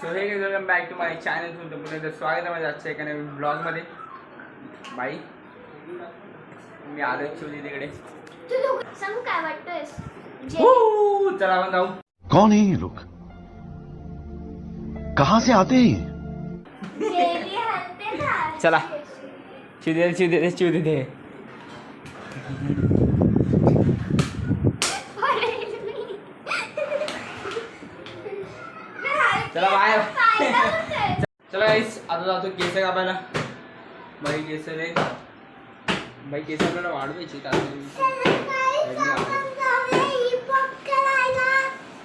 So hey welcome back to my channel. तुमचं पुन्हा स्वागत आहे माझ्या आजच्या एका नवीन ब्लॉगमध्ये. बाई मी आलो ॲक्च्युली तिकडे. सांगू काय वाटतोयस? चला आपण जाऊ. कौन है ये लोग? कहाँ से आते हैं? जेली हलते ना. चला चिव दे. चला बाहेर. चला गाईस आता जातो केस कापायला. बाई केस रे बाई केस आपल्याला वाढवायची.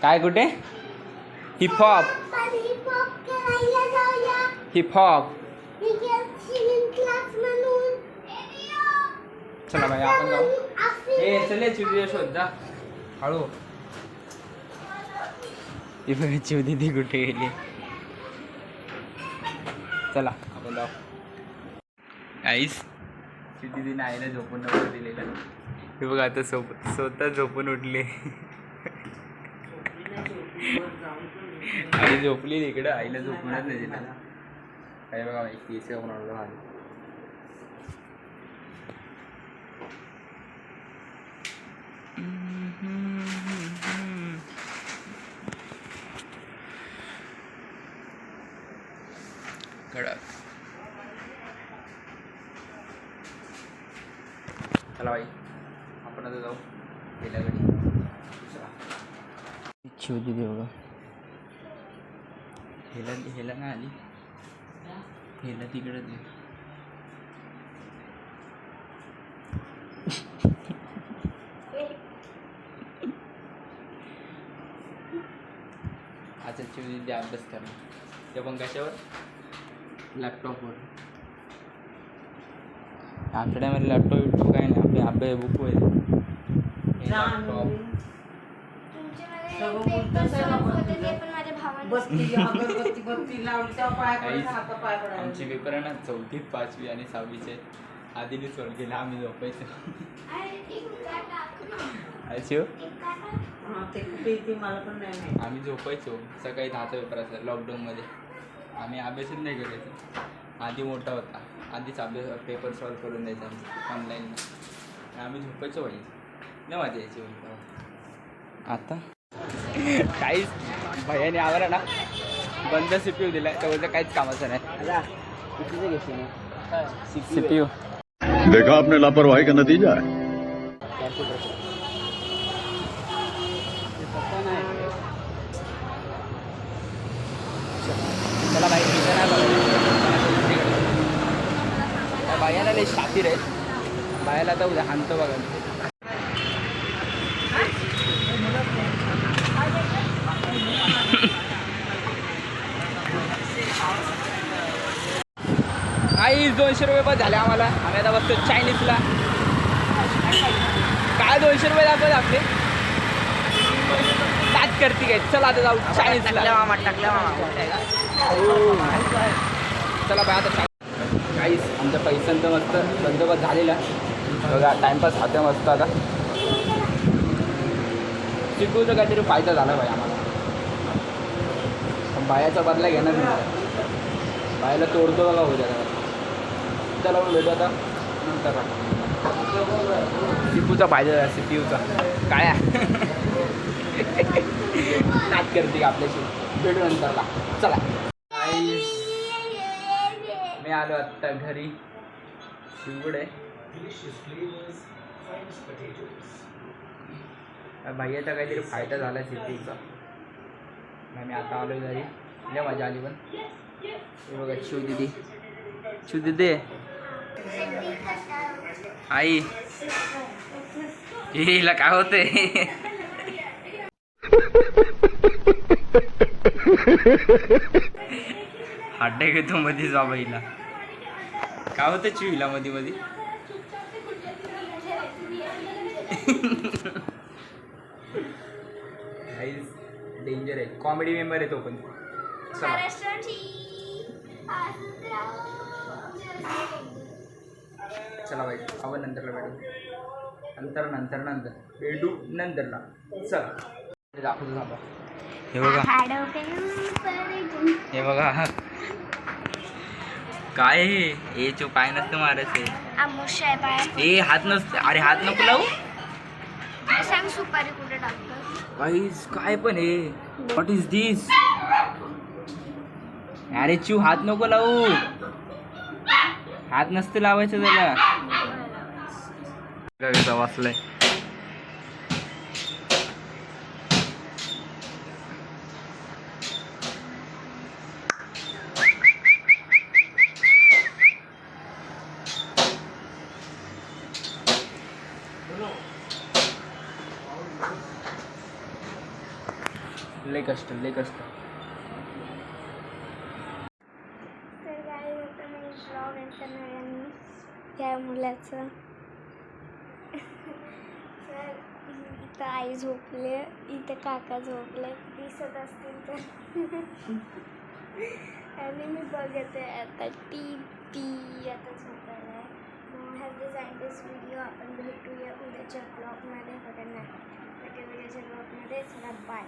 काय कुठे? हिपहॉप चला बाई आपण जाऊ. ए चले चिवदी शोध जा हळू. ही बघा चिवदी कुठे गेली. चला आपण जाऊ. आईस चिवदीने आईला झोपून नव्हतं दिलेलं. हे बघा आता स्वतः झोपून उठले. आई झोपली इकडं. आईला झोपूनच नाही दिलं. काय बघा बाई केस कापून आणलं माझं. कडक. चला बाई आपण आता जाऊ गेल्या घडी. चिवदी दे बघा. हेला ना आली. हेला तिकडे दे. अच्छा चिवदी दे अभ्यास करा. ते पण कशावर? लॅपटॉपवर. आमच्या टायमाला लॅपटॉप काय नाही. आपले अभ्यास बुक होईल. लॅपटॉप आमची पेपर आहे ना 4थी 5वी आणि 6वीचे. आधीने सोड केला. आम्ही झोपायचो. आम्ही झोपायचो. सकाळी 10चा पेपर असायचा लॉकडाऊनमध्ये. आम्ही अभ्यासच नाही करायचो. आधी मोठा होता. आधीच अभ्यास पेपर सॉल्व करून द्यायचा आमचं ऑनलाईन. आम्ही झोपायचो बाई. नाही मजा यायची. आता काहीच भैयाने आम्हाला ना बंद CPU दिलाय. तेवढं काहीच कामाचं नाही. CPU देखा आपने लापरवाही का नतीजा है. चला बाई बायाला लई शातीर आहे. बायाला आता उद्या हाणतो बघा. आई 200 रुपये बस झाले आम्हाला. आम्ही आता बसतो चायनीजला. काय 200 रुपये दाखवत आपले ताट करते काय. चला आता जाऊ चायनीजला. चला बाय आता काहीच आमच्या पैशांचा मस्त बंदोबस्त झालेला. बघा टाइमपास खाते मस्त. आता चिकूचा काहीतरी फायदा झाला बाई आम्हाला. पण बायाचा बदला घेणार नाही. बायाला तोडतो बघा उद्या. चला भेटू आता नंतर. चिकूचा फायदा झाला. CPUचा काय नाट करते का आपल्याशी. भेटू नंतरला. चला मी आलो आत्ता घरी. शिवगड आहे. भैयाचा काहीतरी फायदा झाला CPUचा. मी आता आलो घरी. लय मजा आली. पण हे बघा शिवदीदी आई हिला काय होते. हाडे घेतो मध्ये जा बाईला. काय होतं चिवीला मध्ये डेंजर आहे. कॉमेडी मेंबर आहे तो पण. चला बाई आपण नंतरला भेटू. नंतर भेटू नंतरला. चला दाखवतो थांबा. हे बघा हे बघा काय आहे? हे चो पाय नसतं मारायचे. आमुष्या आहे पाय. ए हात नसते. अरे हात नको लावू. सांग सुपारी कुठे टाकतो. गाईस काय पण हे व्हॉट इज दिस. अरे चिव हात नको लावू. हात नसतं लावायचं त्याला. कसा वाचलाय. लय कष्ट लय कष्ट. तर काय होतं मी ब्लॉग इंटरनेट त्या मुलाचं. तर इथं आई झोपले, इथं काका झोपले, दिसत असतील तर. आणि मी बघते आता टी आता झोपायला आहे. मग हॅव दिस व्हिडिओ. आपण भेटूया उद्याच्या ब्लॉगमध्ये. व्हिडिओच्या ब्लॉगमध्ये. चला बाय.